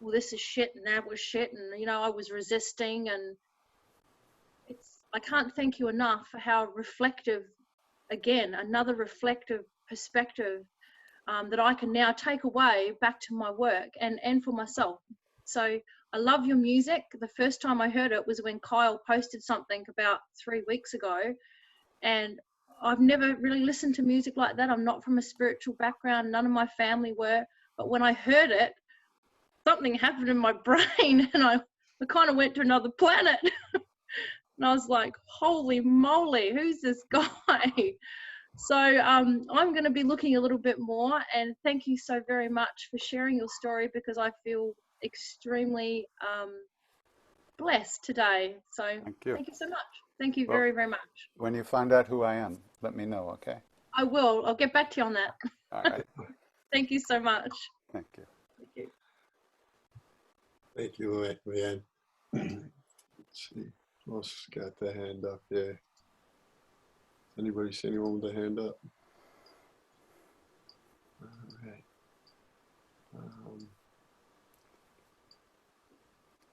well, this is shit and that was shit, and I was resisting, and I can't thank you enough for how reflective, again, another reflective perspective that I can now take away back to my work and for myself. So I love your music. The first time I heard it was when Kyle posted something about 3 weeks ago, and I've never really listened to music like that. I'm not from a spiritual background. None of my family were. But when I heard it, something happened in my brain, and I kind of went to another planet. And I was like, holy moly, who's this guy? So I'm going to be looking a little bit more. And thank you so very much for sharing your story, because I feel extremely blessed today. So thank you so much. Thank you very, very much. When you find out who I am, let me know, okay? I will. I'll get back to you on that. All right. Thank you so much. Thank you. Thank you. Thank you, Leanne. Let's see. Who else got the hand up there? Anybody see anyone with a hand up? All right.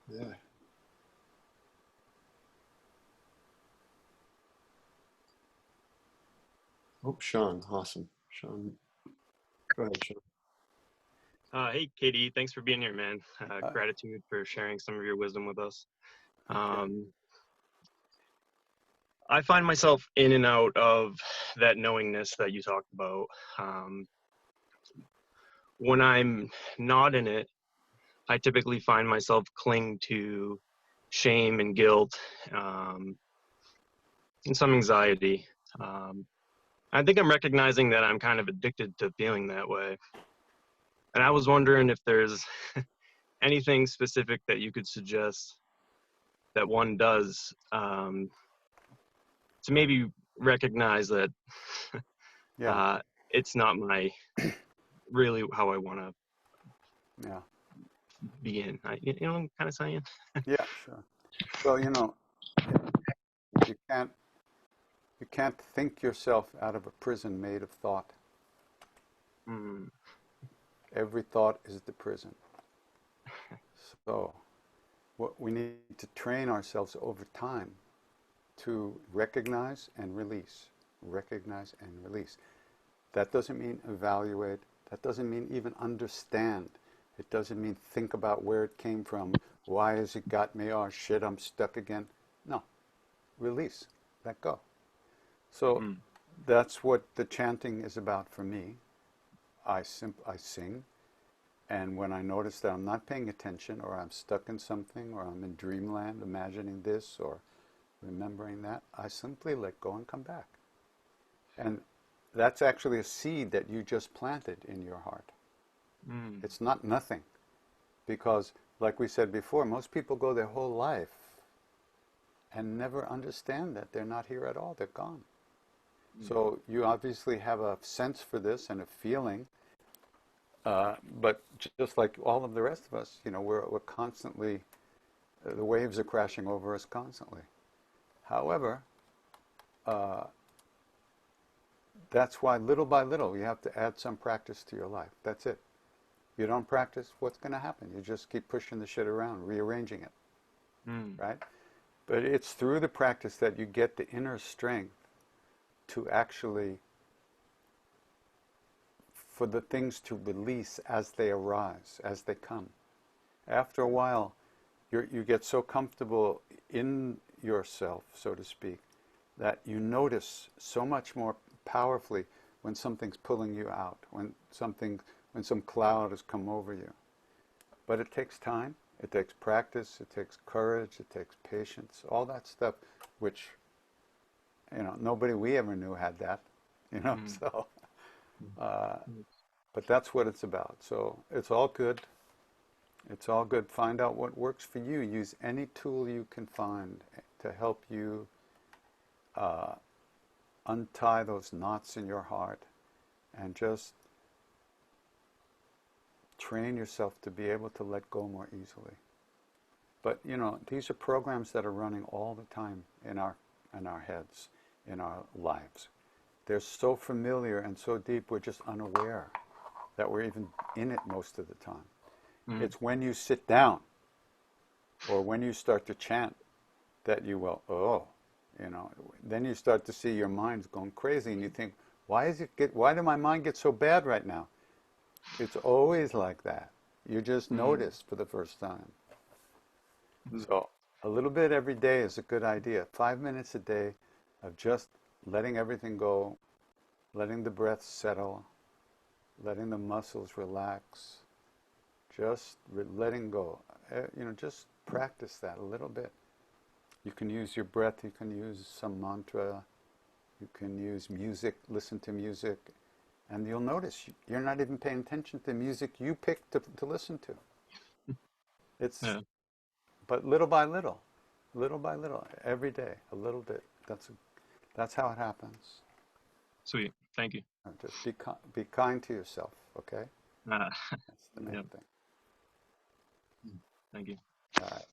Yeah. Oh, Sean. Awesome. Sean. Go ahead, Sean. Hey, Katie, thanks for being here, man. Gratitude for sharing some of your wisdom with us. I find myself in and out of that knowingness that you talked about. When I'm not in it, I typically find myself cling to shame and guilt and some anxiety. I think I'm recognizing that I'm kind of addicted to feeling that way. And I was wondering if there's anything specific that you could suggest that one does to maybe recognize that it's not really how I want to be in. You know what I'm kind of saying? Yeah, sure. Well, you can't think yourself out of a prison made of thought. Every thought is the prison. So what we need to train ourselves over time to recognize and release. Recognize and release. That doesn't mean evaluate. That doesn't mean even understand. It doesn't mean think about where it came from. Why has it got me? Oh shit, I'm stuck again. No. Release. Let go. So that's what the chanting is about for me. I sing, and when I notice that I'm not paying attention, or I'm stuck in something, or I'm in dreamland imagining this or remembering that, I simply let go and come back. And that's actually a seed that you just planted in your heart. It's not nothing, because like we said before, most people go their whole life and never understand that they're not here at all. They're gone. So you obviously have a sense for this and a feeling, but just like all of the rest of us, we're constantly, the waves are crashing over us constantly. However, that's why little by little you have to add some practice to your life. That's it. If you don't practice, what's going to happen? You just keep pushing the shit around, rearranging it, right? But it's through the practice that you get the inner strength to actually, for the things to release as they arise, as they come. After a while, you get so comfortable in yourself, so to speak, that you notice so much more powerfully when something's pulling you out, when some cloud has come over you. But it takes time, it takes practice, it takes courage, it takes patience, all that stuff, which nobody we ever knew had that, so But that's what it's about. So it's all good. It's all good. Find out what works for you. Use any tool you can find to help you untie those knots in your heart and just train yourself to be able to let go more easily. But you know, these are programs that are running all the time in our heads, in our lives. They're so familiar and so deep, we're just unaware that we're even in it most of the time. Mm. It's when you sit down or when you start to chant that you will, oh, you know, then you start to see your mind's going crazy and you think, why did my mind get so bad right now? It's always like that. You just notice for the first time. So a little bit every day is a good idea. 5 minutes a day of just letting everything go, letting the breath settle, letting the muscles relax, just letting go. You know, just practice that a little bit. You can use your breath, you can use some mantra, you can use music, listen to music, and you'll notice you're not even paying attention to the music you picked to listen to. It's, Yeah. but little by little, every day, a little bit. That's how it happens. Sweet. Thank you. Just be kind to yourself, okay? Uh, That's the main Yep. thing. Thank you. All right.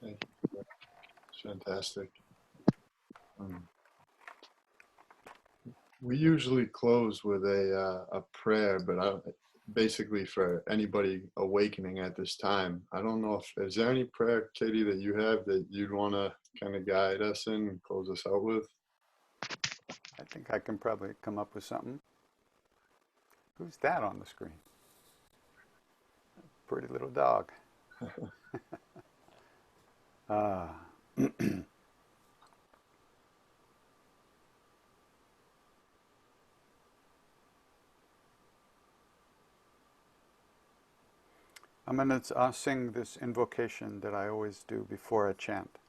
Thank you. It's fantastic. We usually close with a prayer, but basically for anybody awakening at this time, I don't know if is there any prayer, Katie, that you have that you'd want to kind of guide us in and close us out with? I think I can probably come up with something. Who's that on the screen? Pretty little dog. I'm going to sing this invocation that I always do before I chant.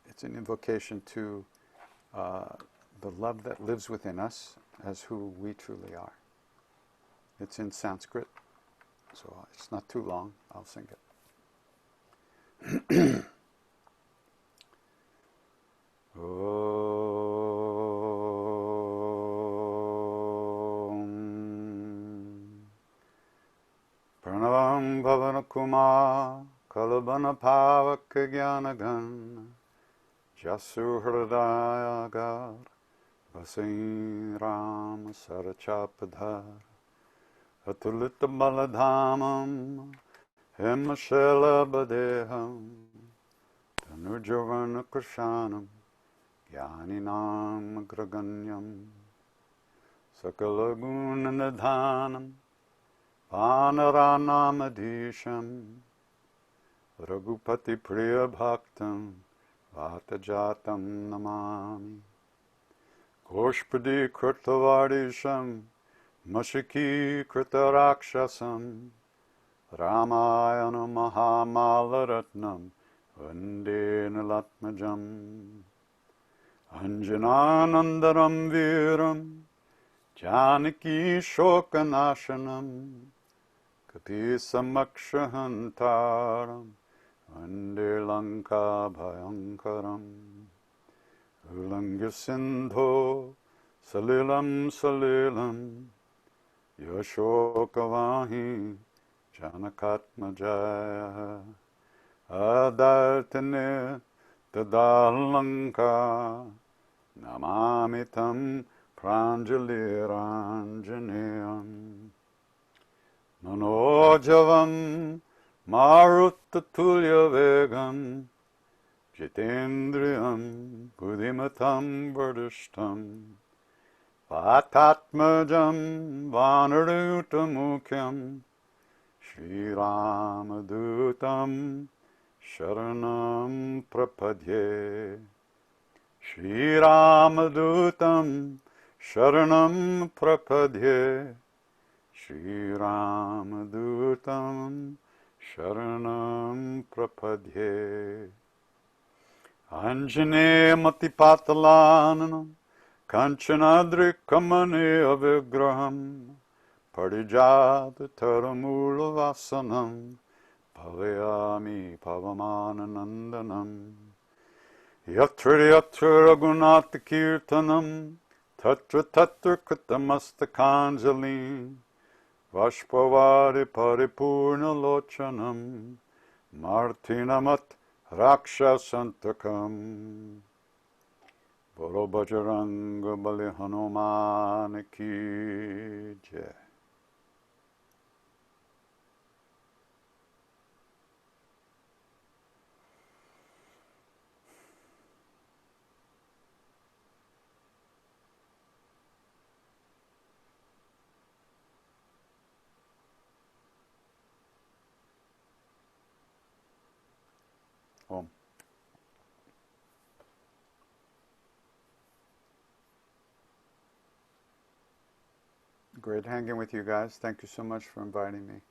It's an invocation to the love that lives within us as who we truly are. It's in Sanskrit, so it's not too long. I'll sing it. Pranavam Bhavanakuma Kalabana Pavaka Gyanagan Jasu Hridayagar Vasin Ram Sarachapadhar Atulita Baladhamam Himashela Badeham Tanujavana Krishanam Jnaninam Graganyam Sakalagunanadhanam Panaranamadisham Raghupati Priya Bhaktam Vatajatam Namami Goshpadi Krutavadisham Mashiki Kritarakshasam Ramayana Mahamalaratnam Vande Nilatmajam Anjananandaram Viram Janaki Shokanashanam Kapi Samakshahantaram Vande Lanka Bhayankaram Ulangya Sindho Salilam Salilam Yashokavahi Janakatmajaya Adartane Tadalanka Namamitam Pranjaliranjaneyam Manojavam Maruttatulya Vegam Jitendriyam Buddhimatam Vardishtam Vatatmajam Vanarutamukyam Shri Ramadutam Sharanam Prapadye Shri Ramadutam Sharanam Prapadye Shri Ramadutam Sharanam Prapadye Anjane Matipatalanam Kanchanadrikamani avigraham Parijata taramula vasanam Bhavayami pavamananandanam Yatra yatra raghunatha kirtanam Tatra tatra kritamastakanjalim Vashpavari paripurna lochanam Martinamat rakshasantakam Bolo Bajranga Bali Hanuman ki jai. Om. Great hanging with you guys. Thank you so much for inviting me.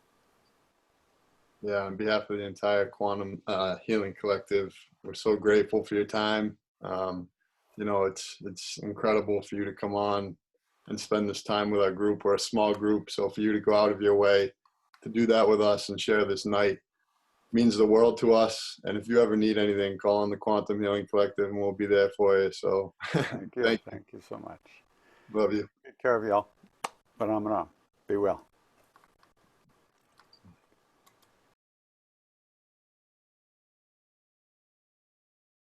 Yeah, on behalf of the entire Quantum Healing Collective, we're so grateful for your time. You know, it's incredible for you to come on and spend this time with our group. We're a small group, so for you to go out of your way to do that with us and share this night means the world to us. And if you ever need anything, call on the Quantum Healing Collective and we'll be there for you. So Thank you. thank Thank you so much. you. Love you. Take care of y'all. But Be well.